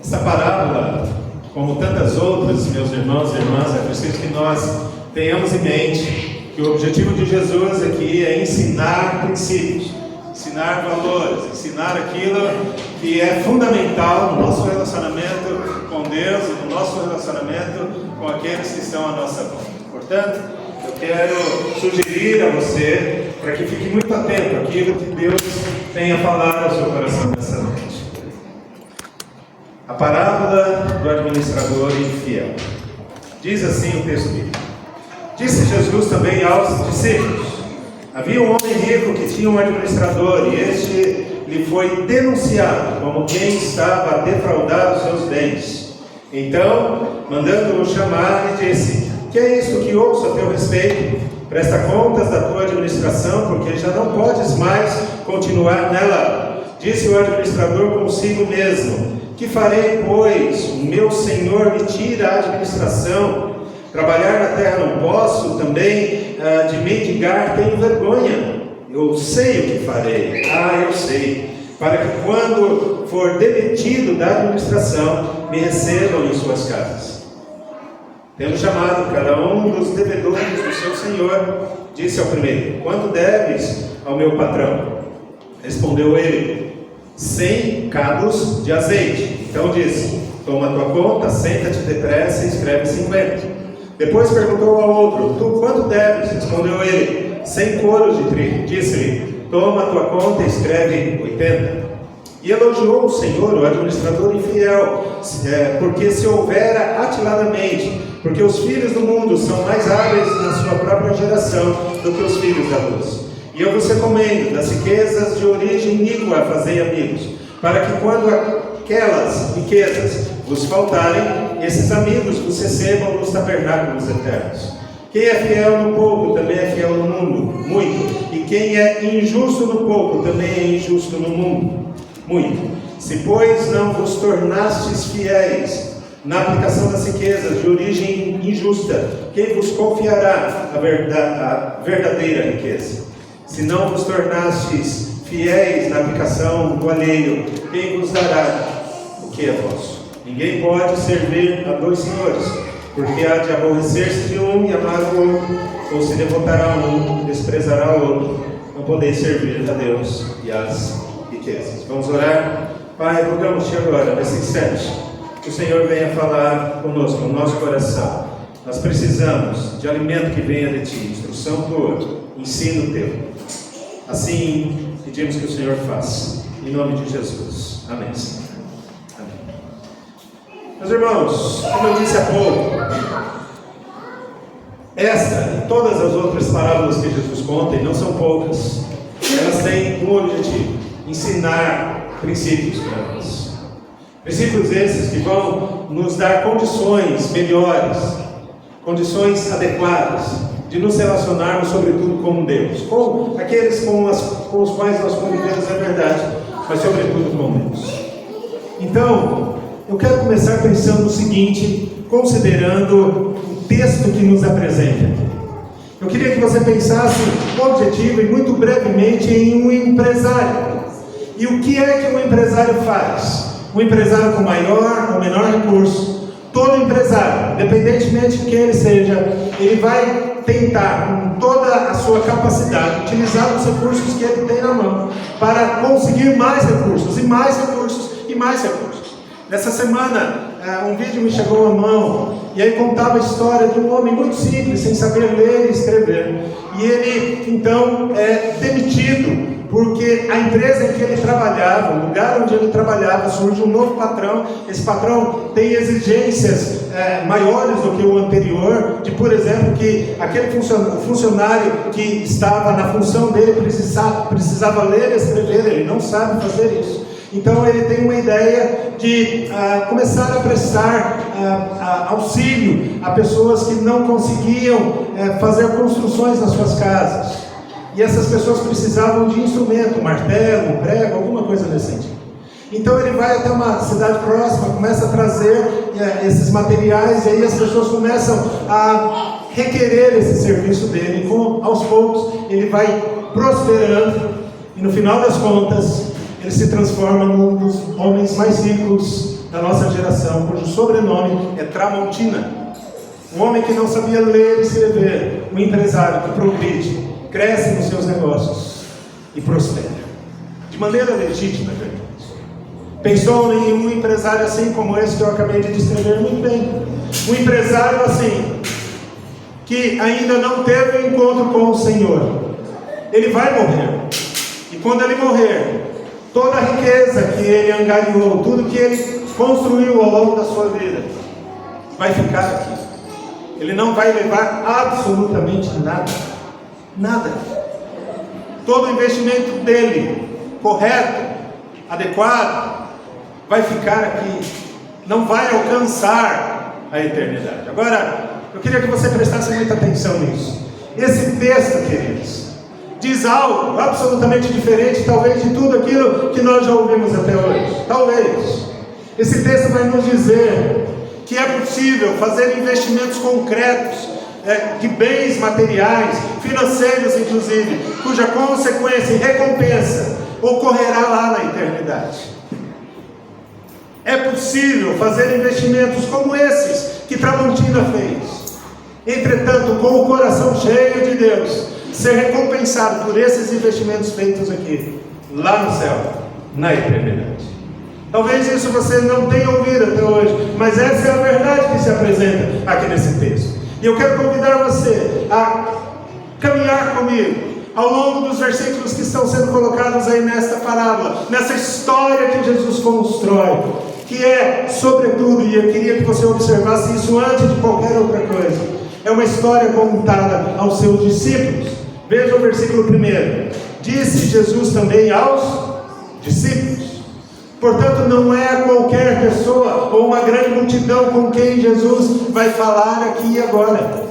Essa parábola, como tantas outras, meus irmãos e irmãs, é preciso que nós tenhamos em mente que o objetivo de Jesus aqui é ensinar princípios, ensinar valores, ensinar aquilo que é fundamental no nosso relacionamento com Deus e no nosso relacionamento com aqueles que estão à nossa volta. Portanto, eu quero sugerir a você para que fique muito atento àquilo que Deus tem a falar ao seu coração nessa noite. A parábola do administrador infiel. Diz assim o texto bíblico: Disse Jesus também aos discípulos: Havia um homem rico que tinha um administrador, e este lhe foi denunciado como quem estava a defraudar os seus bens. Então, mandando-o chamar, lhe disse: Que é isto que ouço a teu respeito? Presta contas da tua administração, porque já não podes mais continuar nela. Disse o administrador consigo mesmo: Que farei, pois? O meu senhor me tira a administração. Trabalhar na terra não posso, também de mendigar tenho vergonha. Eu sei o que farei. Eu sei. Para que quando for demitido da administração, me recebam em suas casas. Tendo chamado cada um dos devedores do seu senhor, disse ao primeiro: Quanto deves ao meu patrão? Respondeu ele: 100 cados de azeite. Então disse: Toma a tua conta, senta-te depressa e escreve 50. Depois perguntou ao outro: Tu quanto deves? Respondeu ele: 100 coros de trigo. Disse-lhe: Toma a tua conta e escreve 80. E elogiou o Senhor, o administrador infiel, porque se houvera atiladamente, porque os filhos do mundo são mais hábeis na sua própria geração do que os filhos da luz. E eu vos recomendo, das riquezas de origem iníqua fazei amigos, para que quando aquelas riquezas vos faltarem, esses amigos vos recebam nos tabernáculos eternos. Quem é fiel no pouco também é fiel no mundo, muito. E quem é injusto no pouco também é injusto no mundo, muito. Se, pois, não vos tornastes fiéis na aplicação das riquezas de origem injusta, quem vos confiará a verdadeira riqueza? Se não vos tornastes fiéis na aplicação do alheio, quem vos dará o que é vosso? Ninguém pode servir a dois senhores, porque há de aborrecer-se de um e amar o outro, ou se devotará a um e desprezará o outro. Não podeis servir a Deus e às riquezas. Vamos orar? Pai, rogamos-te agora, nesse instante, que o Senhor venha falar conosco, no nosso coração. Nós precisamos de alimento que venha de Ti, instrução Tua, ensino Teu. Assim, pedimos que o Senhor faça. Em nome de Jesus. Amém. Meus irmãos, como eu disse há pouco, esta e todas as outras parábolas que Jesus conta, e não são poucas, elas têm um objetivo: ensinar princípios para nós. Princípios esses que vão nos dar condições melhores, condições adequadas de nos relacionarmos, sobretudo, com Deus, com aqueles com os quais nós convivemos, é verdade, mas sobretudo com Deus. Então, eu quero começar pensando no seguinte, considerando o texto que nos apresenta aqui. Eu queria que você pensasse objetivo e muito brevemente em um empresário. E o que é que um empresário faz? Um empresário com maior ou menor recurso, todo empresário, independentemente de quem ele seja, ele vai tentar, com toda a sua capacidade, utilizar os recursos que ele tem na mão para conseguir mais recursos, e mais recursos, e mais recursos. Nessa semana, um vídeo me chegou à mão, e aí contava a história de um homem muito simples, sem saber ler e escrever. E ele, então, é demitido, porque a empresa em que ele trabalhava, o lugar onde ele trabalhava, surge um novo patrão. Esse patrão tem exigências maiores do que o anterior, de, por exemplo, que aquele funcionário que estava na função dele precisava ler e escrever, ele não sabe fazer isso. Então ele tem uma ideia de começar a prestar auxílio a pessoas que não conseguiam fazer construções nas suas casas. E essas pessoas precisavam de instrumento, um martelo, um prego, alguma coisa nesse sentido. Então ele vai até uma cidade próxima, começa a trazer esses materiais, e aí as pessoas começam a requerer esse serviço dele. E aos poucos ele vai prosperando, e no final das contas ele se transforma num dos homens mais ricos da nossa geração, cujo sobrenome é Tramontina. Um homem que não sabia ler e escrever, um empresário que progride, cresce nos seus negócios e prospera, de maneira legítima, verdade. Pensou em um empresário assim como esse que eu acabei de descrever muito bem. Um empresário assim, que ainda não teve um encontro com o Senhor. Ele vai morrer. E quando ele morrer, toda a riqueza que ele angariou, tudo que ele construiu ao longo da sua vida, vai ficar aqui. Ele não vai levar absolutamente nada. Nada. Todo o investimento dele, correto, adequado, vai ficar aqui. Não vai alcançar a eternidade. Agora, eu queria que você prestasse muita atenção nisso. Esse texto, queridos, diz algo absolutamente diferente, talvez, de tudo aquilo que nós já ouvimos até hoje. Talvez. Esse texto vai nos dizer que é possível fazer investimentos concretos, de bens materiais, financeiros inclusive, cuja consequência e recompensa ocorrerá lá na eternidade. É possível fazer investimentos como esses que Tramontina fez. Entretanto, com o coração cheio de Deus, ser recompensado por esses investimentos feitos aqui, lá no céu, na eternidade. Talvez isso você não tenha ouvido até hoje, mas essa é a verdade que se apresenta aqui nesse texto. E eu quero convidar você a caminhar comigo ao longo dos versículos que estão sendo colocados aí nesta parábola, nessa história que Jesus constrói, que é, sobretudo, e eu queria que você observasse isso antes de qualquer outra coisa, é uma história contada aos seus discípulos. Veja o versículo 1. Disse Jesus também aos discípulos. Portanto, não é qualquer pessoa ou uma grande multidão com quem Jesus vai falar aqui e agora,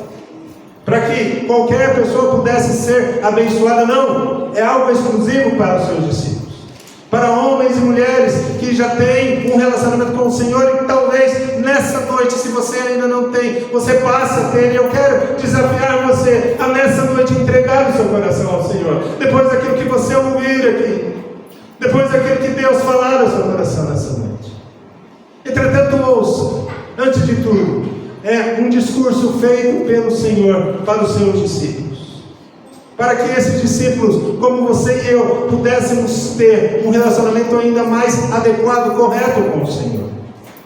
para que qualquer pessoa pudesse ser abençoada. Não, é algo exclusivo para os seus discípulos, para homens e mulheres que já têm um relacionamento com o Senhor, e talvez nessa noite, se você ainda não tem, você passe a ter. E eu quero desafiar você a nessa noite entregar o seu coração ao Senhor, depois daquilo que você ouvir aqui, depois daquilo que Deus falar no seu coração nessa noite. Entretanto, ouça, antes de tudo, é um discurso feito pelo Senhor para os seus discípulos, para que esses discípulos, como você e eu, pudéssemos ter um relacionamento ainda mais adequado, correto com o Senhor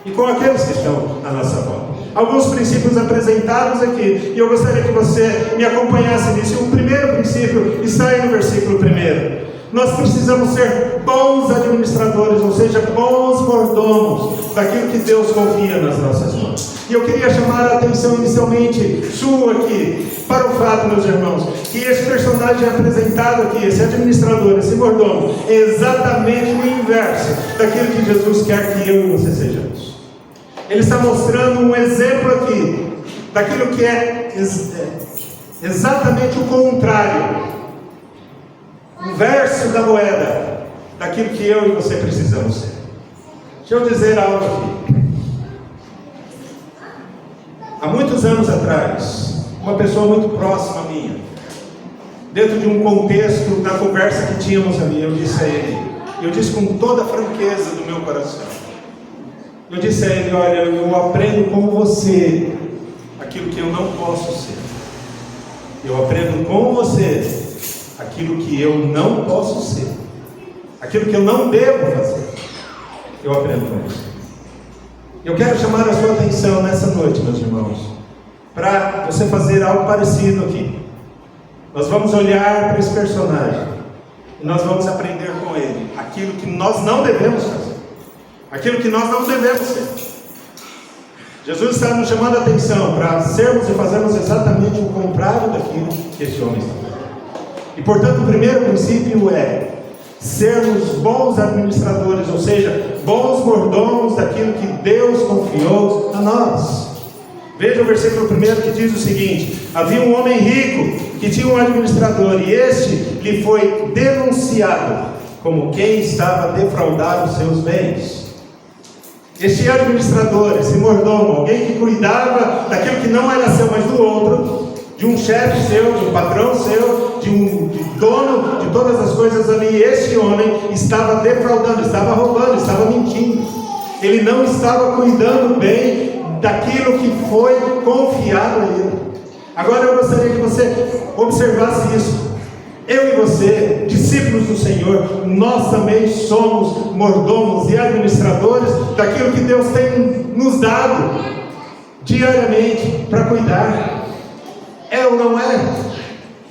e com aqueles que estão à nossa volta. Alguns princípios apresentados aqui, e eu gostaria que você me acompanhasse nisso. O primeiro princípio está aí no versículo 1. Nós precisamos ser bons administradores, ou seja, bons mordomos daquilo que Deus confia nas nossas mãos. E eu queria chamar a atenção inicialmente sua aqui para o fato, meus irmãos, que esse personagem apresentado aqui, esse administrador, esse mordomo, é exatamente o inverso daquilo que Jesus quer que eu e você sejamos. Ele está mostrando um exemplo aqui daquilo que é exatamente o contrário, o verso da moeda daquilo que eu e você precisamos ser. Deixa eu dizer algo aqui. Há muitos anos atrás, uma pessoa muito próxima a minha, dentro de um contexto, na conversa que tínhamos ali, eu disse a ele, eu disse com toda a franqueza do meu coração, eu disse a ele: olha, eu aprendo com você aquilo que eu não posso ser. Eu aprendo com você aquilo que eu não posso ser, aquilo que eu não devo fazer, eu aprendo com você. Eu quero chamar a sua atenção nessa noite, meus irmãos, para você fazer algo parecido aqui. Nós vamos olhar para esse personagem e nós vamos aprender com ele aquilo que nós não devemos fazer, aquilo que nós não devemos ser. Jesus está nos chamando a atenção para sermos e fazermos exatamente o contrário daquilo que esse homem está fazendo. E portanto, o primeiro princípio é sermos bons administradores, ou seja, bons mordomos daquilo que Deus confiou a nós. Veja o versículo 1 que diz o seguinte: havia um homem rico que tinha um administrador, e este lhe foi denunciado como quem estava a defraudar os seus bens. Este administrador, esse mordomo, alguém que cuidava daquilo que não era seu, mas do outro, de um chefe seu, de um patrão seu, de um dono de todas as coisas ali, este homem estava defraudando, estava roubando, estava mentindo. Ele não estava cuidando bem daquilo que foi confiado a ele. Agora eu gostaria que você observasse isso. Eu e você, discípulos do Senhor, nós também somos mordomos e administradores daquilo que Deus tem nos dado diariamente para cuidar. É ou não é?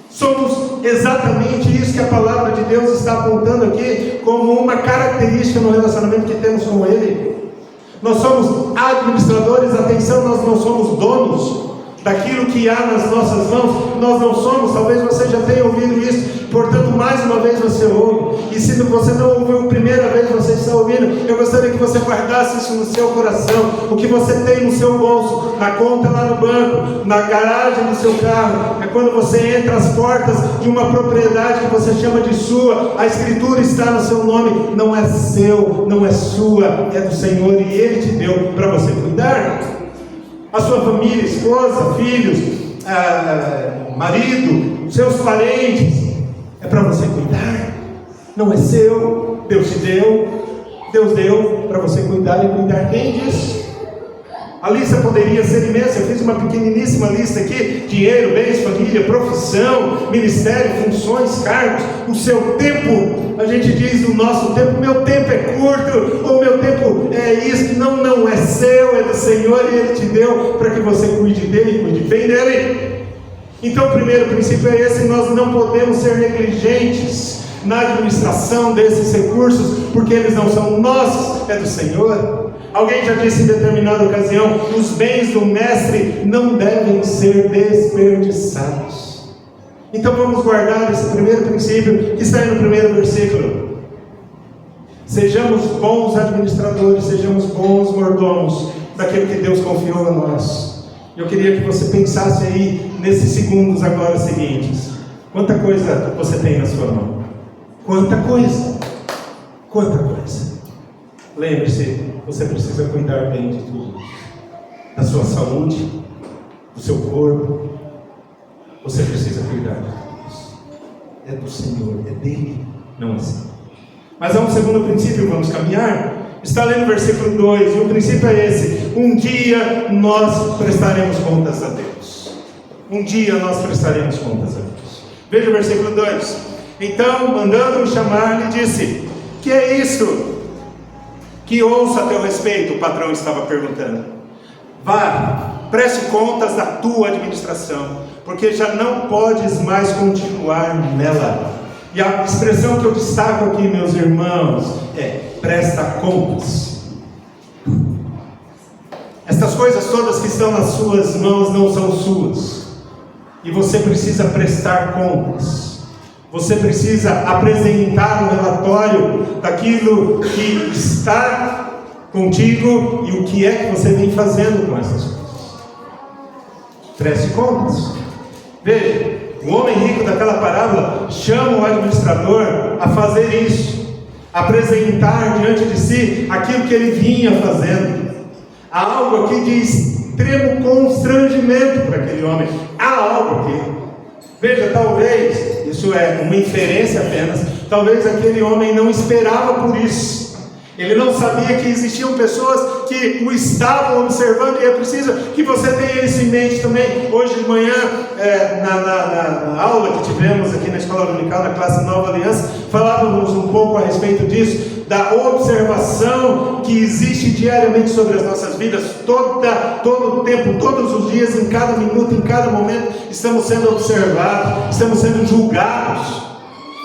Somos exatamente isso que a palavra de Deus está apontando aqui como uma característica no relacionamento que temos com Ele. Nós somos administradores, atenção, nós não somos donos daquilo que há nas nossas mãos. Nós não somos, talvez você já tenha ouvido isso, portanto mais uma vez você ouve, e se você não ouviu a primeira vez, você está ouvindo, eu gostaria que você guardasse isso no seu coração. O que você tem no seu bolso, na conta lá no banco, na garagem do seu carro, é quando você entra às portas de uma propriedade que você chama de sua, a escritura está no seu nome, não é seu, não é sua, é do Senhor, e Ele te deu para você cuidar. A sua família, esposa, filhos, marido, seus parentes, é para você cuidar. Não é seu, Deus te deu, Deus deu para você cuidar e cuidar bem disso. A lista poderia ser imensa, eu fiz uma pequeniníssima lista aqui: dinheiro, bens, família, profissão, ministério, funções, cargos, o seu tempo. A gente diz no nosso tempo: meu tempo é curto, ou meu tempo é isso. Não é seu, é do Senhor, e Ele te deu para que você cuide dele e cuide bem dele. Então o primeiro princípio é esse: nós não podemos ser negligentes na administração desses recursos, porque eles não são nossos, é do Senhor. Alguém já disse em determinada ocasião: os bens do mestre não devem ser desperdiçados. Então vamos guardar esse primeiro princípio que está aí no primeiro versículo. Sejamos bons administradores, sejamos bons mordomos daquilo que Deus confiou a nós. Eu queria que você pensasse aí nesses segundos agora seguintes: quanta coisa você tem na sua mão? Quanta coisa! Quanta coisa! Lembre-se, você precisa cuidar bem de tudo. Da sua saúde, do seu corpo. Você precisa cuidar de tudo. É do Senhor, é dele, não é seu. Mas há um segundo princípio, vamos caminhar. Está lendo o versículo 2, e o princípio é esse: um dia nós prestaremos contas a Deus. Um dia nós prestaremos contas a Deus. Veja o versículo 2. Então, mandando-me chamar, lhe disse: que é isto que ouço a teu respeito? O patrão estava perguntando. Vá, preste contas da tua administração, porque já não podes mais continuar nela. E a expressão que eu destaco aqui, meus irmãos, é: presta contas. Estas coisas todas que estão nas suas mãos não são suas, e você precisa prestar contas. Você precisa apresentar um relatório daquilo que está contigo e o que é que você vem fazendo com essas coisas. Preste contas. Veja, o homem rico daquela parábola chama o administrador a fazer isso, apresentar diante de si aquilo que ele vinha fazendo. Há algo aqui de extremo constrangimento para aquele homem. Há algo aqui. Veja, talvez, isso é uma inferência apenas, talvez aquele homem não esperava por isso. Ele não sabia que existiam pessoas que o estavam observando, e é preciso que você tenha isso em mente também. Hoje de manhã, na aula que tivemos aqui na Escola Dominical, na classe Nova Aliança, falávamos um pouco a respeito disso, da observação que existe diariamente sobre as nossas vidas. Todo o tempo, todos os dias, em cada minuto, em cada momento, estamos sendo observados, estamos sendo julgados.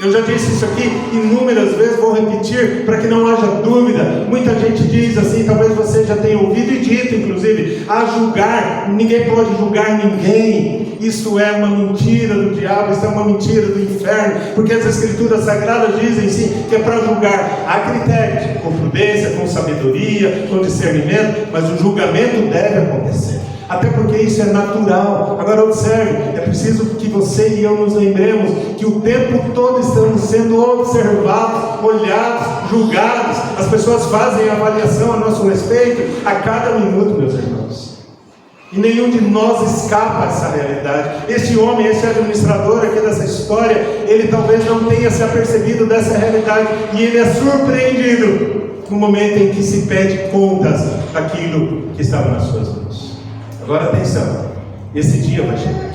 Eu já disse isso aqui inúmeras vezes, vou repetir para que não haja dúvida. Muita gente diz assim, talvez você já tenha ouvido e dito inclusive: a julgar, ninguém pode julgar ninguém. Isso é uma mentira do diabo, isso é uma mentira do inferno, porque as escrituras sagradas dizem sim que é para julgar a critério, com prudência, com sabedoria, com discernimento, mas o julgamento deve acontecer. Até porque isso é natural. Agora observe, é preciso que você e eu nos lembremos que o tempo todo estamos sendo observados, olhados, julgados. As pessoas fazem avaliação a nosso respeito a cada minuto, meus irmãos. E nenhum de nós escapa dessa realidade. Este homem, esse administrador aqui dessa história, ele talvez não tenha se apercebido dessa realidade, e ele é surpreendido no momento em que se pede contas daquilo que estava nas suas mãos. Agora atenção, esse dia vai chegar.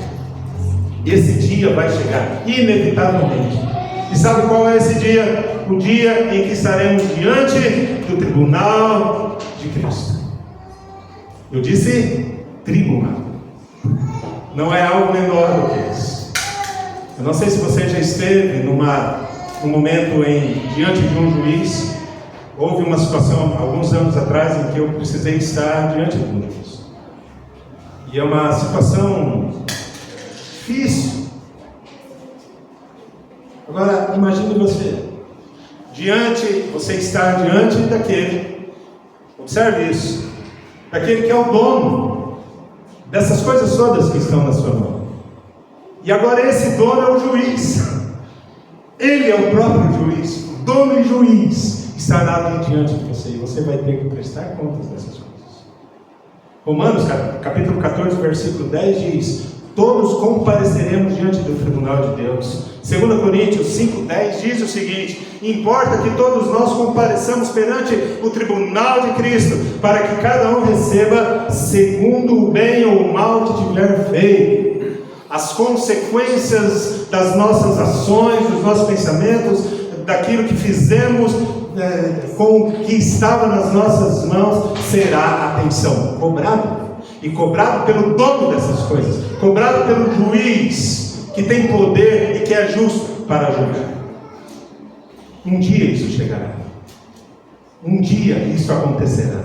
Esse dia vai chegar, inevitavelmente. E sabe qual é esse dia? O dia em que estaremos diante do tribunal de Cristo. Eu disse tribunal. Não é algo menor do que isso. Eu não sei se você já esteve num momento diante de um juiz. Houve uma situação, alguns anos atrás, em que eu precisei estar diante de um juiz. E é uma situação difícil. Agora, imagine você estar diante daquele, observe isso, daquele que é o dono dessas coisas todas que estão na sua mão. E agora esse dono é o juiz. Ele é o próprio juiz, dono e juiz, estará ali diante de você, e você vai ter que prestar contas dessas coisas. Romanos capítulo 14, versículo 10 diz: todos compareceremos diante do tribunal de Deus. 2 Coríntios 5,10 diz o seguinte: importa que todos nós compareçamos perante o tribunal de Cristo, para que cada um receba segundo o bem ou o mal que tiver feito. As consequências das nossas ações, dos nossos pensamentos, daquilo que fizemos com o que estava nas nossas mãos, será, atenção, cobrado. E cobrado pelo dono dessas coisas, cobrado pelo juiz que tem poder e que é justo para julgar. Um dia isso chegará. Um dia isso acontecerá.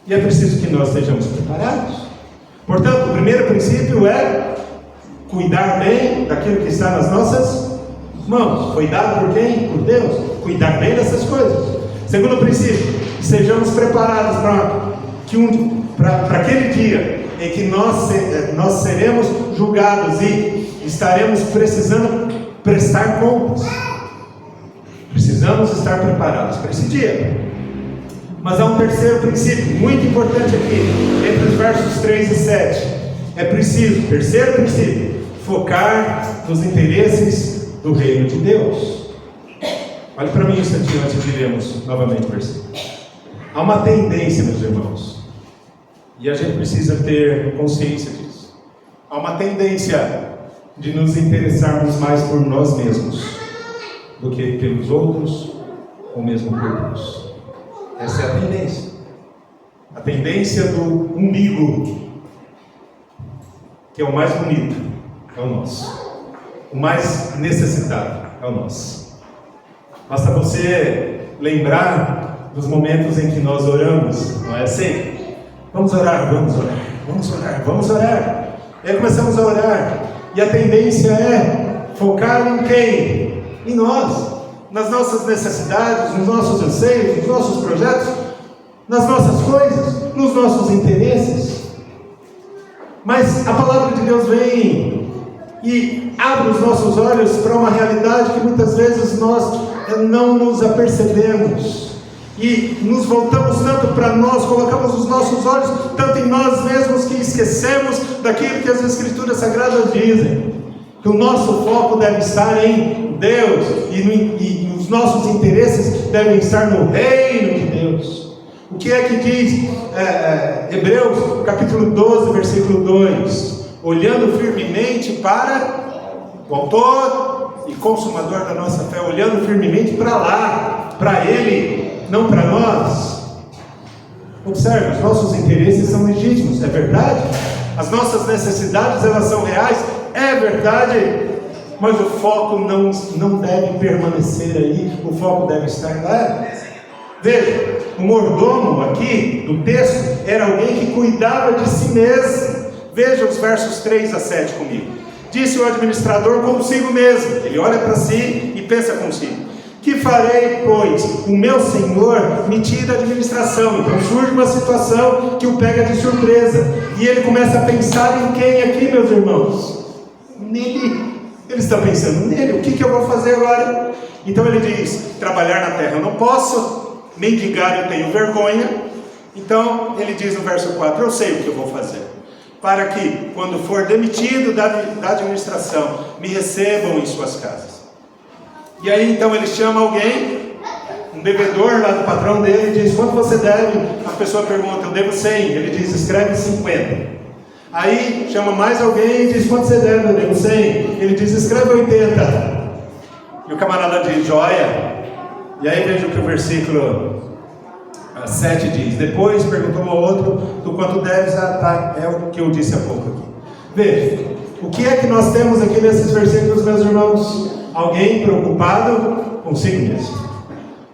E é preciso que nós estejamos preparados. Portanto, o primeiro princípio é cuidar bem daquilo que está nas nossas mãos. Foi dado por quem? Por Deus. Cuidar bem dessas coisas. Segundo princípio, sejamos preparados para aquele dia em que nós seremos julgados e estaremos precisando prestar contas. Precisamos estar preparados para esse dia. Mas há um terceiro princípio muito importante aqui, entre os versos 3 e 7. É preciso, terceiro princípio, focar nos interesses do reino de Deus. Olhe para mim isso aqui antes de lermos novamente o versículo. Há uma tendência, meus irmãos, e a gente precisa ter consciência disso. Há uma tendência de nos interessarmos mais por nós mesmos do que pelos outros, ou mesmo por Deus. Essa é a tendência. A tendência do umbigo, que é o mais bonito, é o nosso. O mais necessitado é o nosso. Basta você lembrar dos momentos em que nós oramos, não é assim? Vamos orar, vamos orar, vamos orar, vamos orar. E aí começamos a orar, e a tendência é focar em quem? Em nós, nas nossas necessidades, nos nossos anseios, nos nossos projetos, nas nossas coisas, nos nossos interesses. Mas a palavra de Deus vem e abre os nossos olhos para uma realidade que muitas vezes nós não nos apercebemos. E nos voltamos tanto para nós, colocamos os nossos olhos tanto em nós mesmos, que esquecemos daquilo que as Escrituras Sagradas dizem, que o nosso foco deve estar em Deus, e os nossos interesses devem estar no reino de Deus. O que é que diz Hebreus capítulo 12, versículo 2? Olhando firmemente para o autor e consumador da nossa fé, olhando firmemente para lá, para Ele, não para nós. Observe, os nossos interesses são legítimos, é verdade. As nossas necessidades, elas são reais, é verdade. Mas o foco não deve permanecer aí, o foco deve estar lá. Veja, o mordomo aqui do texto era alguém que cuidava de si mesmo. Veja os versos 3 a 7 comigo. Disse o administrador consigo mesmo, ele olha para si e pensa consigo: que farei, pois o meu senhor me tira da administração? Então surge uma situação que o pega de surpresa, e ele começa a pensar em quem aqui, meus irmãos? Nele. Ele está pensando nele, o que eu vou fazer agora? Então ele diz: trabalhar na terra eu não posso, mendigar eu tenho vergonha. Então ele diz no verso 4: eu sei o que eu vou fazer, para que quando for demitido da administração, me recebam em suas casas. E aí então ele chama alguém, devedor lá do patrão dele e diz: quanto você deve? A pessoa pergunta: eu devo 100. Ele diz: escreve 50. Aí chama mais alguém e diz: quanto você deve? Eu devo 100. Ele diz: escreve 80. E o camarada diz: joia. E aí veja o que o versículo 7 diz: depois perguntou ao outro: tu quanto deves? Ah, tá, é o que eu disse há pouco aqui. Veja, o que é que nós temos aqui nesses versículos, meus irmãos? Alguém preocupado consigo mesmo,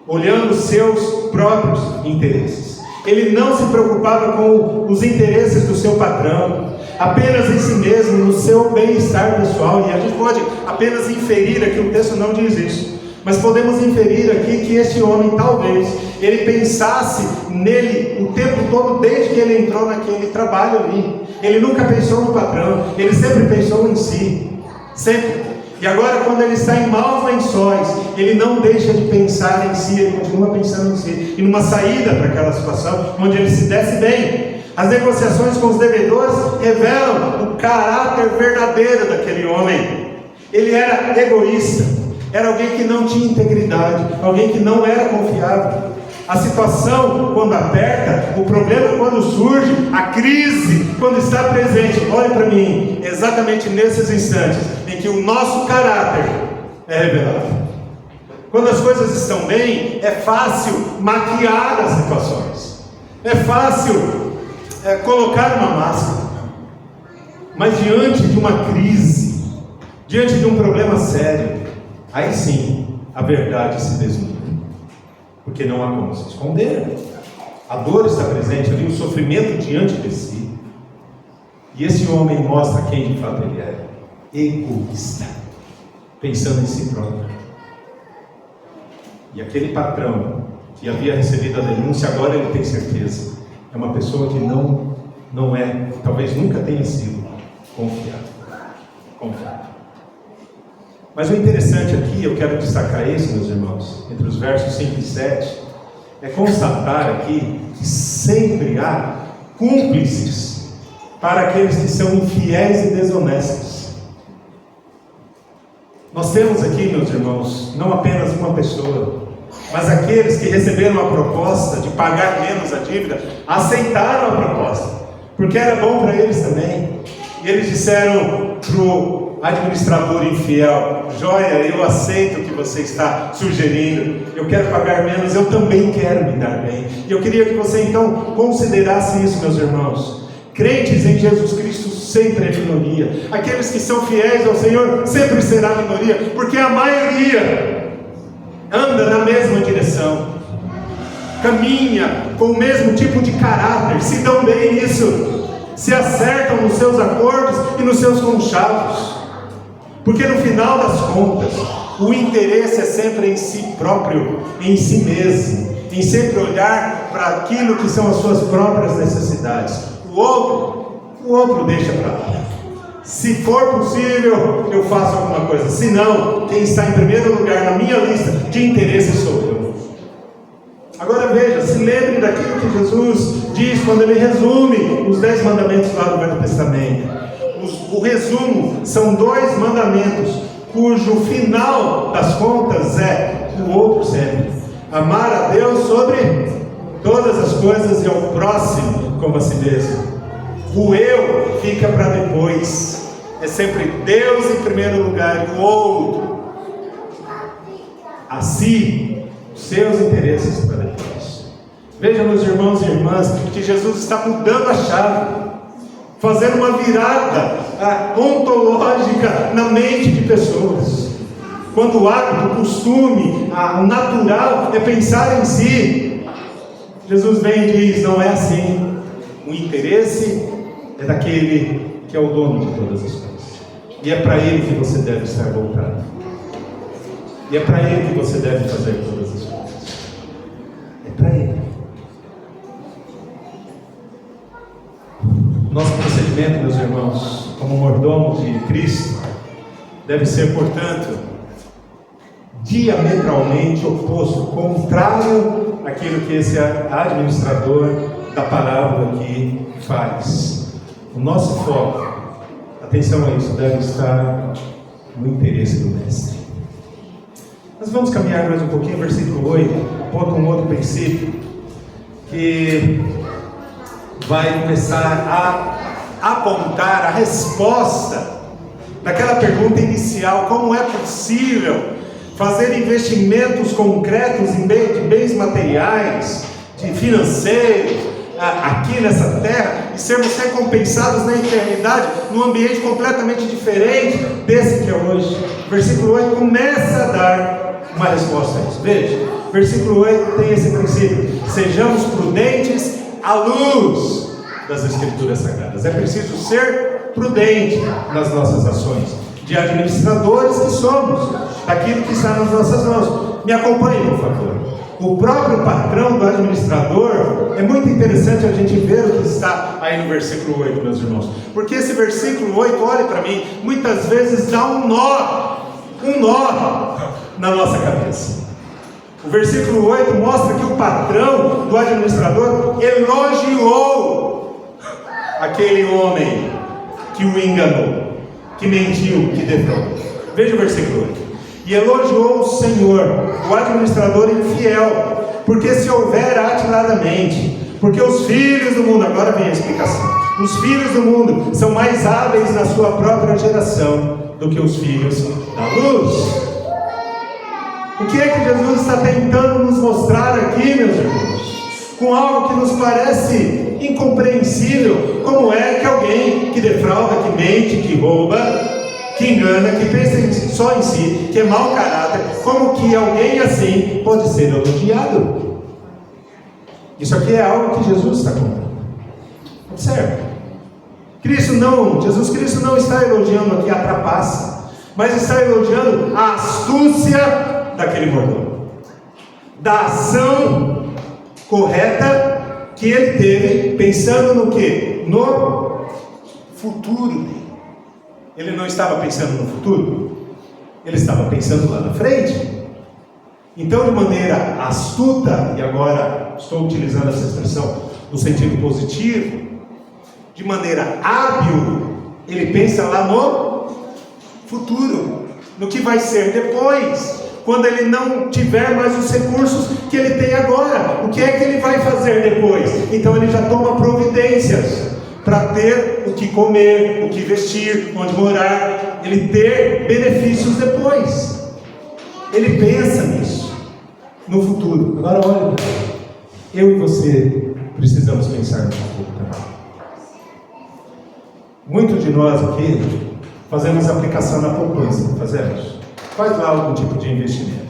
olhando os seus próprios interesses. Ele não se preocupava com os interesses do seu patrão, apenas em si mesmo, no seu bem-estar pessoal. E a gente pode apenas inferir aqui, o texto não diz isso, mas podemos inferir aqui que este homem, talvez, ele pensasse nele o tempo todo, desde que ele entrou naquele trabalho ali. Ele nunca pensou no patrão, ele sempre pensou em si, sempre. E agora, quando ele está em maus lençóis, ele não deixa de pensar em si, ele continua pensando em si, e numa saída para aquela situação, onde ele se desse bem. As negociações com os devedores revelam o caráter verdadeiro daquele homem. Ele era egoísta, era alguém que não tinha integridade, alguém que não era confiável. A situação quando aperta, o problema quando surge, a crise quando está presente, olhe para mim, exatamente nesses instantes em que o nosso caráter é revelado. Quando as coisas estão bem, é fácil maquiar as situações, é fácil colocar uma máscara, mas diante de uma crise, diante de um problema sério, aí sim a verdade se desnuda. Porque não há como se esconder. A dor está presente ali, o sofrimento diante de si. E esse homem mostra quem de fato ele é: egoísta, pensando em si próprio. E aquele patrão que havia recebido a denúncia, agora ele tem certeza, é uma pessoa que não é, talvez nunca tenha sido confiável. Mas o interessante aqui, eu quero destacar isso, meus irmãos, entre os versos 5 e 7, é constatar aqui que sempre há cúmplices para aqueles que são infiéis e desonestos. Nós temos aqui, meus irmãos, não apenas uma pessoa, mas aqueles que receberam a proposta de pagar menos a dívida, aceitaram a proposta, porque era bom para eles também. E eles disseram para o administrador infiel: joia, eu aceito o que você está sugerindo, eu quero pagar menos, eu também quero me dar bem. E eu queria que você então considerasse isso, meus irmãos. Crentes em Jesus Cristo sempre é minoria, aqueles que são fiéis ao Senhor sempre será minoria, porque a maioria anda na mesma direção, caminha com o mesmo tipo de caráter, se dão bem nisso, se acertam nos seus acordos e nos seus conchavos. Porque no final das contas, o interesse é sempre em si próprio, em si mesmo, em sempre olhar para aquilo que são as suas próprias necessidades. O outro deixa para lá. Se for possível, eu faço alguma coisa. Se não, quem está em primeiro lugar na minha lista de interesses sou eu. Agora veja, se lembre daquilo que Jesus diz quando ele resume os 10 mandamentos lá do Velho Testamento. O resumo são 2 mandamentos, cujo final das contas é o outro sempre: amar a Deus sobre todas as coisas e ao próximo como a si mesmo. O eu fica para depois, é sempre Deus em primeiro lugar e o outro, a si, os seus interesses para depois. Veja, meus irmãos e irmãs, que Jesus está mudando a chave, fazendo uma virada ontológica na mente de pessoas. Quando o hábito, o costume, o natural é pensar em si, Jesus vem e diz: não é assim. O interesse é daquele que é o dono de todas as coisas, e é para ele que você deve estar voltado, e é para ele que você deve fazer todas as coisas. É para ele. Nosso procedimento, meus irmãos, como mordomos de Cristo, deve ser, portanto, diametralmente oposto, contrário àquilo que esse administrador da parábola aqui faz. O nosso foco, atenção a isso, deve estar no interesse do Mestre. Nós vamos caminhar mais um pouquinho, versículo 8. um outro princípio que vai começar a apontar a resposta daquela pergunta inicial: como é possível fazer investimentos concretos em de bens materiais, de financeiros, aqui nessa terra, e sermos recompensados na eternidade, num ambiente completamente diferente desse que é hoje? Versículo 8 começa a dar uma resposta a isso. Veja, versículo 8 tem esse princípio: sejamos prudentes à luz das Escrituras Sagradas. É preciso ser prudente nas nossas ações, de administradores que somos, daquilo que está nas nossas mãos. Me acompanhe, por favor. O próprio patrão do administrador, é muito interessante a gente ver o que está aí no versículo 8, meus irmãos, porque esse versículo 8, olhe para mim, muitas vezes dá um nó na nossa cabeça. O versículo 8 mostra que o patrão do administrador elogiou aquele homem que o enganou, que mentiu, que defraudou. Veja o versículo 8. E elogiou o Senhor, o administrador infiel, porque se houver atiladamente, porque os filhos do mundo, agora vem a explicação, os filhos do mundo são mais hábeis na sua própria geração do que os filhos da luz. O que é que Jesus está tentando nos mostrar aqui, meus irmãos? Com algo que nos parece incompreensível, como é que alguém que defrauda, que mente, que rouba, que engana, que pensa só em si, que é mau caráter, como que alguém assim pode ser elogiado? Isso aqui é algo que Jesus está contando. Observe, Jesus Cristo não está elogiando aqui a trapaça, mas está elogiando a astúcia daquele mordomo, da ação correta que ele teve, pensando no que? No futuro dele. Ele não estava pensando no futuro, ele estava pensando lá na frente. Então, de maneira astuta, e agora estou utilizando essa expressão no sentido positivo, de maneira hábil, ele pensa lá no futuro, no que vai ser depois, quando ele não tiver mais os recursos que ele tem agora. O que é que ele vai fazer depois? Então ele já toma providências para ter o que comer, o que vestir, onde morar, ele ter benefícios depois. Ele pensa nisso, no futuro. Agora olha, eu e você precisamos pensar no futuro também. Muitos de nós aqui fazemos aplicação na poupança, fazemos? Faz lá algum tipo de investimento.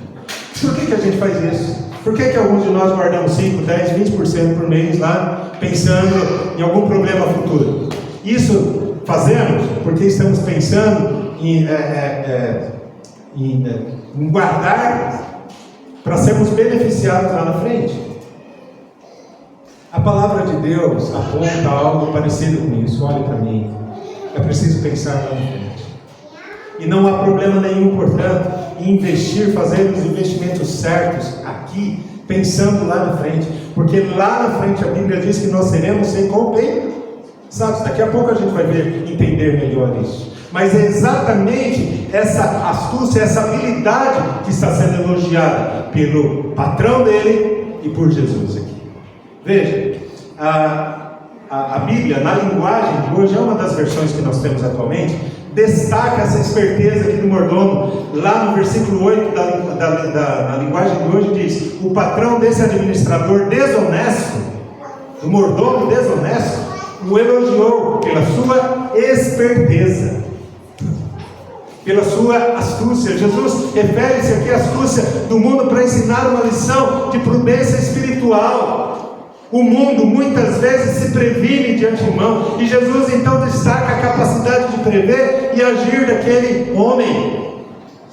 Por que a gente faz isso? Por que alguns de nós guardamos 5, 10, 20% por mês lá, pensando em algum problema futuro? Isso fazemos porque estamos pensando em guardar para sermos beneficiados lá na frente. A palavra de Deus aponta algo parecido com isso. Olha para mim, é preciso pensar lá na frente. E não há problema nenhum, portanto, em investir, fazer os investimentos certos aqui, pensando lá na frente, porque lá na frente a Bíblia diz que nós seremos recompensados. Daqui a pouco a gente vai entender melhor isso. Mas é exatamente essa astúcia, essa habilidade que está sendo elogiada pelo patrão dele e por Jesus aqui. Veja, a Bíblia, na linguagem de hoje, é uma das versões que nós temos atualmente, destaca essa esperteza aqui do mordomo. Lá no versículo 8 da linguagem de hoje diz: o patrão desse administrador desonesto, do mordomo desonesto, o elogiou pela sua esperteza, pela sua astúcia. Jesus refere-se aqui à astúcia do mundo para ensinar uma lição de prudência espiritual. O mundo muitas vezes se previne de antemão, e Jesus então destaca a capacidade de prever e agir daquele homem.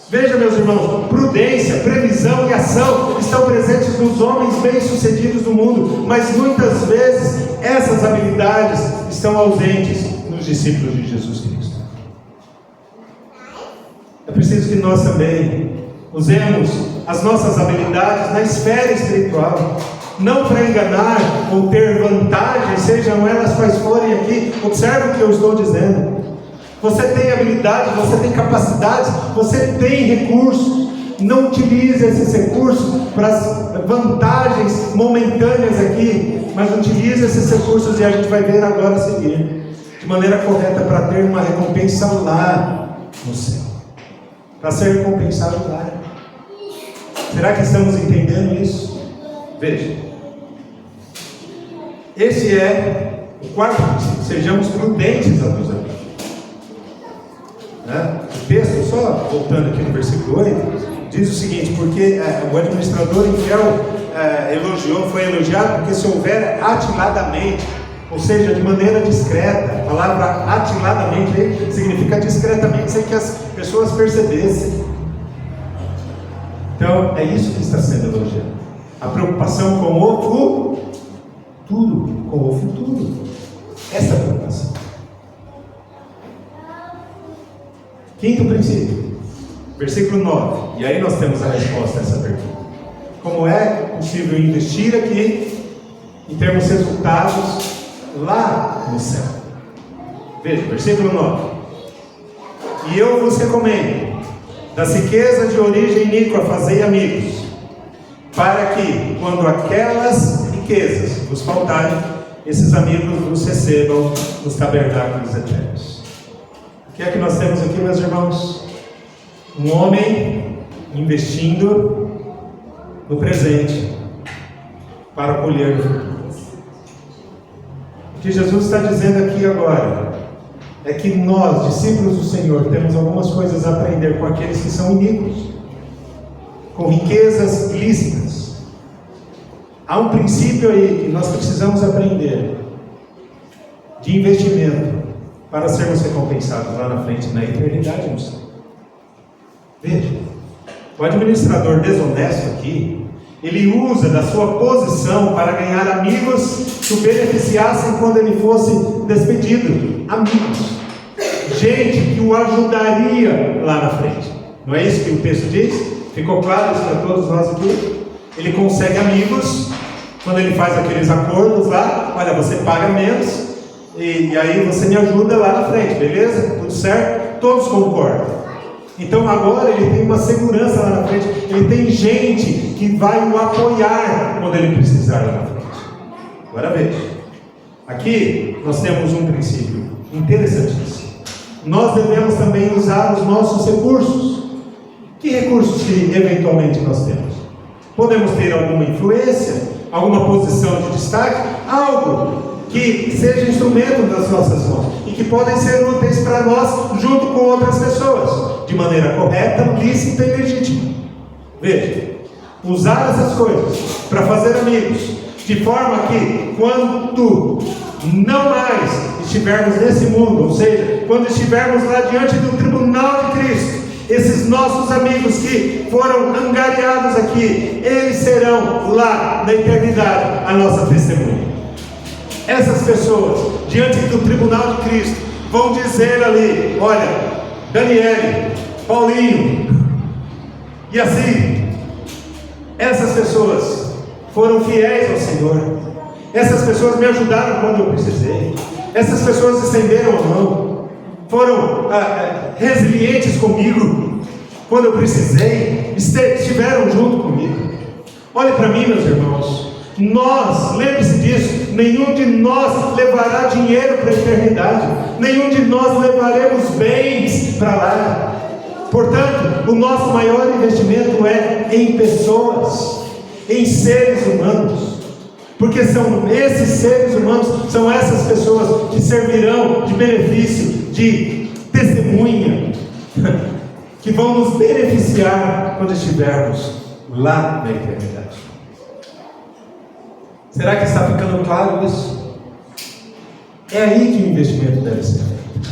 Veja, meus irmãos, prudência, previsão e ação estão presentes nos homens bem-sucedidos do mundo, mas muitas vezes essas habilidades estão ausentes nos discípulos de Jesus Cristo. É preciso que nós também usemos as nossas habilidades na esfera espiritual, não para enganar ou ter vantagem, sejam elas quais forem aqui. Observe o que eu estou dizendo. Você tem habilidade, você tem capacidades, você tem recursos, não utilize esses recursos para as vantagens momentâneas aqui, mas utilize esses recursos, e a gente vai ver agora a seguir, de maneira correta, para ter uma recompensa lá no céu, para ser recompensado lá. Será que estamos entendendo isso? Veja, esse é o quarto princípio: sejamos prudentes, meus amigos. O texto, só voltando aqui no versículo 8, diz o seguinte: porque o administrador infiel foi elogiado porque se houver atiladamente, ou seja, de maneira discreta. A palavra atiladamente aí significa discretamente, sem que as pessoas percebessem. Então é isso que está sendo elogiado, a preocupação com o futuro, essa é a preocupação. Quinto princípio, versículo 9, e aí nós temos a resposta a essa pergunta: como é possível investir aqui e termos resultados lá no céu? Veja, versículo 9: e eu vos recomendo, das riquezas de origem iníqua fazei amigos, para que, quando aquelas riquezas vos faltarem, esses amigos vos recebam nos tabernáculos eternos. O que é que nós temos aqui, meus irmãos? Um homem investindo no presente para colher no futuro. O que Jesus está dizendo aqui agora é que nós, discípulos do Senhor, temos algumas coisas a aprender com aqueles que são iníquos, com riquezas ilícitas. Há um princípio aí que nós precisamos aprender de investimento para sermos recompensados lá na frente, na eternidade no céu. Veja, o administrador desonesto aqui, ele usa da sua posição para ganhar amigos que o beneficiassem quando ele fosse despedido. Amigos, gente que o ajudaria lá na frente. Não é isso que o texto diz? Ficou claro isso para todos nós aqui? Ele consegue amigos quando ele faz aqueles acordos lá: olha, você paga menos e aí você me ajuda lá na frente, beleza? Tudo certo? Todos concordam. Então agora ele tem uma segurança lá na frente, ele tem gente que vai o apoiar quando ele precisar lá na frente. Agora veja, aqui nós temos um princípio interessantíssimo. Nós devemos também usar os nossos recursos. Que recursos que eventualmente nós temos? Podemos ter alguma influência, alguma posição de destaque, algo que seja instrumento das nossas mãos e que podem ser úteis para nós junto com outras pessoas, de maneira correta, lícita e legítima. Veja, usar essas coisas para fazer amigos, de forma que quando não mais estivermos nesse mundo, ou seja, quando estivermos lá diante do tribunal de Cristo, esses nossos amigos que foram angariados aqui, eles serão lá na eternidade a nossa testemunha. Essas pessoas, diante do tribunal de Cristo, vão dizer ali: olha, Daniele, Paulinho, e assim, essas pessoas foram fiéis ao Senhor, essas pessoas me ajudaram quando eu precisei, essas pessoas estenderam a mão, foram resilientes comigo quando eu precisei, estiveram junto comigo. Olhe para mim, meus irmãos, nós, lembre-se disso, nenhum de nós levará dinheiro para a eternidade, nenhum de nós levaremos bens para lá. Portanto, o nosso maior investimento é em pessoas, em seres humanos, porque são esses seres humanos, são essas pessoas que servirão de benefício, de testemunha, que vão nos beneficiar quando estivermos lá na eternidade. Será que está ficando claro isso? É aí que o investimento deve ser feito.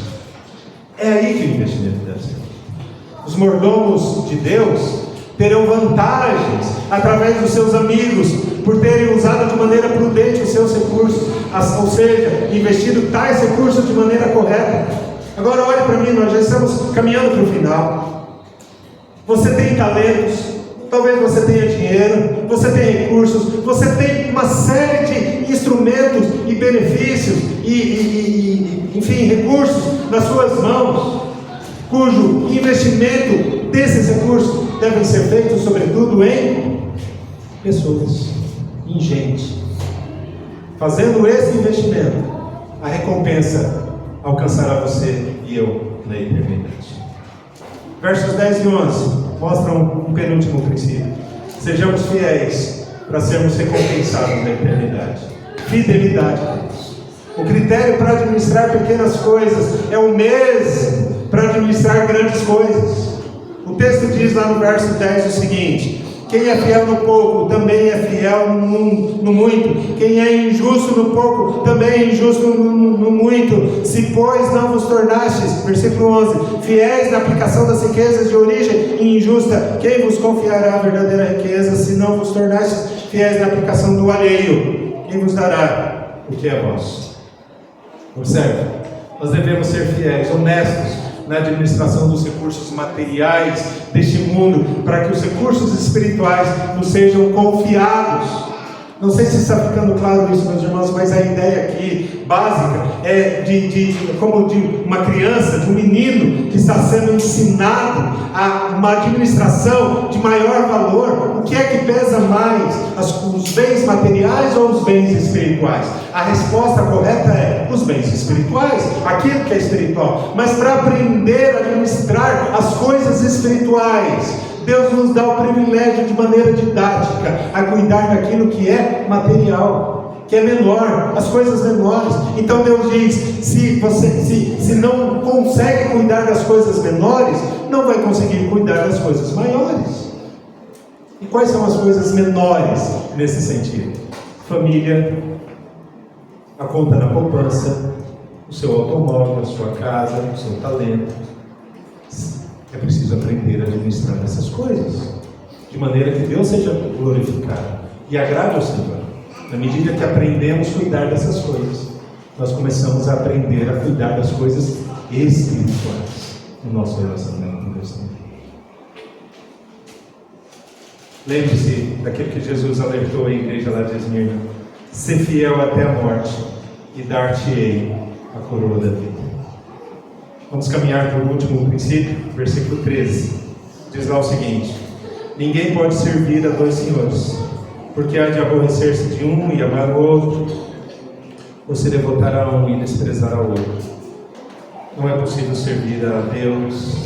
É aí que o investimento deve ser feito. Os mordomos de Deus terão vantagens através dos seus amigos, por terem usado de maneira prudente os seus recursos, ou seja, investido tais recursos de maneira correta. Agora olhe para mim, nós já estamos caminhando para o final. Você tem talentos, talvez você tenha dinheiro, você tenha recursos, você tem uma série de instrumentos e benefícios enfim, recursos nas suas mãos, cujo investimento desses recursos devem ser feitos, sobretudo, em pessoas, em gente. Fazendo esse investimento, a recompensa alcançará você e eu na eternidade. Versos 10 e 11 mostram um penúltimo princípio. Sejamos fiéis para sermos recompensados na eternidade. Fidelidade a Deus. O critério para administrar pequenas coisas é o mesmo para administrar grandes coisas. O texto diz lá no verso 10 o seguinte: quem é fiel no pouco, também é fiel no muito. Quem é injusto no pouco, também é injusto no muito. Se, pois, não vos tornastes, versículo 11, fiéis na aplicação das riquezas de origem injusta, quem vos confiará a verdadeira riqueza, se não vos tornastes fiéis na aplicação do alheio? Quem vos dará o que é vosso? Observe, nós devemos ser fiéis, honestos na administração dos recursos materiais deste mundo, para que os recursos espirituais nos sejam confiados. Não sei se está ficando claro isso, meus irmãos, mas a ideia aqui, básica, é como de uma criança, de um menino que está sendo ensinado a uma administração de maior valor. O que é que pesa mais, os bens materiais ou os bens espirituais? A resposta correta é os bens espirituais, aquilo que é espiritual. Mas para aprender a administrar as coisas espirituais, Deus nos dá o privilégio de maneira didática a cuidar daquilo que é material, que é menor, as coisas menores. Então Deus diz: se não consegue cuidar das coisas menores, não vai conseguir cuidar das coisas maiores. E quais são as coisas menores nesse sentido? Família, a conta na poupança, o seu automóvel, a sua casa, o seu talento. É preciso aprender a administrar essas coisas, de maneira que Deus seja glorificado e agrade ao Senhor. Na medida que aprendemos a cuidar dessas coisas, nós começamos a aprender a cuidar das coisas espirituais no nosso relacionamento com Deus também. Lembre-se daquilo que Jesus alertou à igreja lá de Esmirna: ser fiel até a morte, e dar-te-ei a coroa da vida. Vamos caminhar para o último princípio, versículo 13. Diz lá o seguinte: ninguém pode servir a dois senhores, porque há de aborrecer-se de um e amar o outro, ou se devotar a um e desprezar ao outro. Não é possível servir a Deus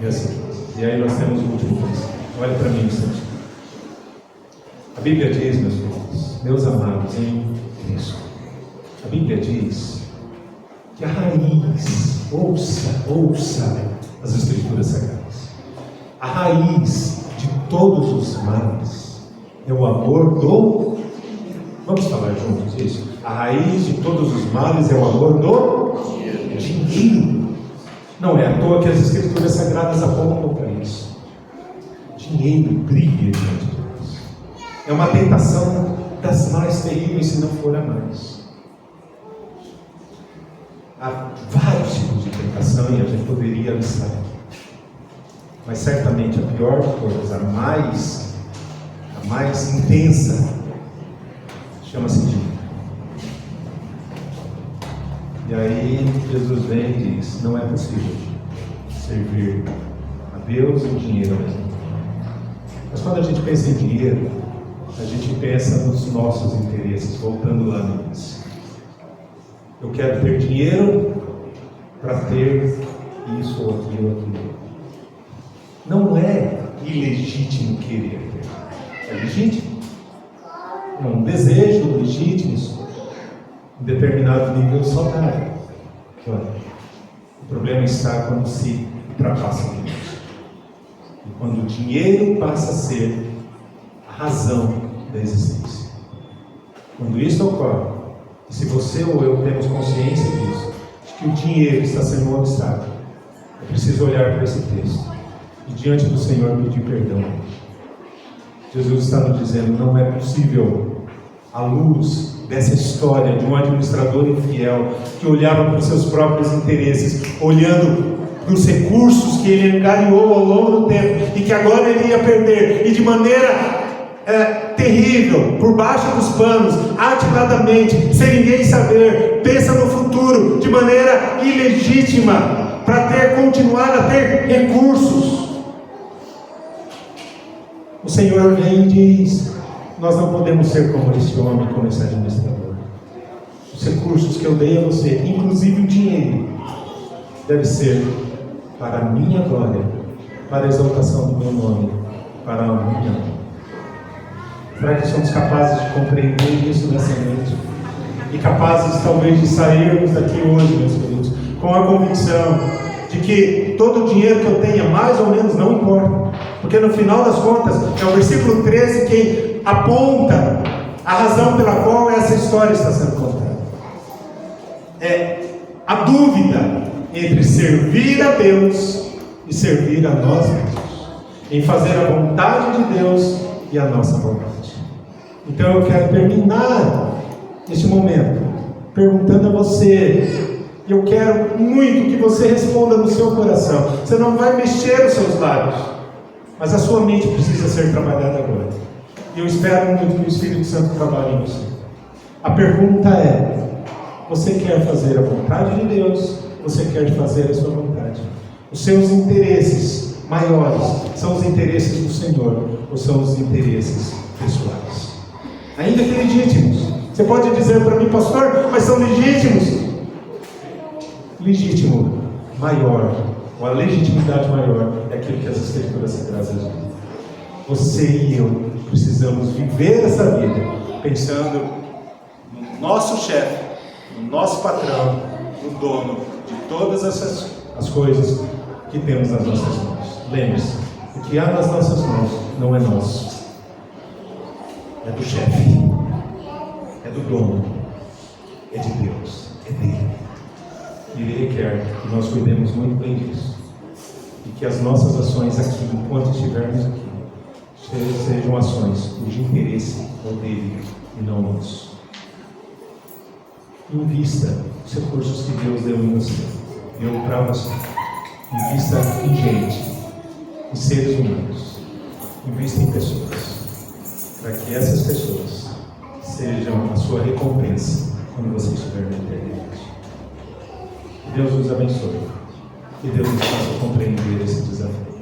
e as coisas. E aí nós temos o último princípio. Olha para mim, instante. A Bíblia diz, meus irmãos, meus amados em Cristo, a Bíblia diz que a raiz, ouça as Escrituras Sagradas, a raiz de todos os males é o amor do... Vamos falar juntos isso? A raiz de todos os males é o amor do dinheiro. Não é à toa que as Escrituras Sagradas apontam para isso. Dinheiro brilha diante de nós. É uma tentação das mais terríveis, se não for a mais. Há vários tipos de tentação e a gente poderia listar aqui. Mas certamente a pior de todas, a mais intensa, chama-se dinheiro. E aí Jesus vem e diz: não é possível servir a Deus e o dinheiro ao mesmo tempo. Mas quando a gente pensa em dinheiro, a gente pensa nos nossos interesses, voltando lá no início. Eu quero ter dinheiro para ter isso ou aquilo. Não é ilegítimo querer ter. É legítimo. É um desejo legítimo, em determinado nível saudável. O problema está quando se ultrapassa o limite. E quando o dinheiro passa a ser a razão da existência. Quando isso ocorre, se você ou eu temos consciência disso, de que o dinheiro está sendo um obstáculo, é preciso olhar para esse texto e diante do Senhor pedir perdão. Jesus está nos dizendo: não é possível, à luz dessa história de um administrador infiel que olhava para os seus próprios interesses, olhando para os recursos que ele angariou ao longo do tempo e que agora ele ia perder, e de maneira terrível, por baixo dos panos, atiladamente, sem ninguém saber, pensa no futuro de maneira ilegítima, para continuar a ter recursos. Senhor vem e diz: nós não podemos ser como esse homem, como esse administrador. Os recursos que eu dei a você, inclusive o dinheiro, deve ser para a minha glória, para a exaltação do meu nome, para a minha honra. Será que somos capazes de compreender isso nessa noite? E capazes talvez de sairmos daqui hoje, meus queridos, com a convicção de que todo o dinheiro que eu tenha, mais ou menos, não importa. Porque no final das contas, é o versículo 13 quem aponta a razão pela qual essa história está sendo contada. É a dúvida entre servir a Deus e servir a nós mesmos, em fazer a vontade de Deus e a nossa vontade. Então eu quero terminar este momento perguntando a você. Eu quero muito que você responda no seu coração. Você não vai mexer os seus lábios, mas a sua mente precisa ser trabalhada agora. E eu espero muito que o Espírito Santo trabalhe em você. A pergunta é: você quer fazer a vontade de Deus? Você quer fazer a sua vontade? Os seus interesses maiores são os interesses do Senhor ou são os interesses pessoais? Ainda que legítimos. Você pode dizer para mim: pastor, mas são legítimos. Legítimo maior, ou a legitimidade maior, é aquilo que as Escrituras Sagradas dizem. Você e eu precisamos viver essa vida pensando no nosso chefe, no nosso patrão, no dono de todas as coisas que temos nas nossas mãos. Lembre-se, o que há nas nossas mãos não é nosso, é do chefe, é do dono, é de Deus, é dele. E Ele requer que nós cuidemos muito bem disso. E que as nossas ações aqui, enquanto estivermos aqui, sejam ações cujo interesse é o dele e não nosso. Invista os recursos que Deus deu em você, deu para você. Invista em gente, em seres humanos. Invista em pessoas, para que essas pessoas sejam a sua recompensa quando você estiver na eternidade. Deus nos abençoe e Deus nos faça compreender esse desafio.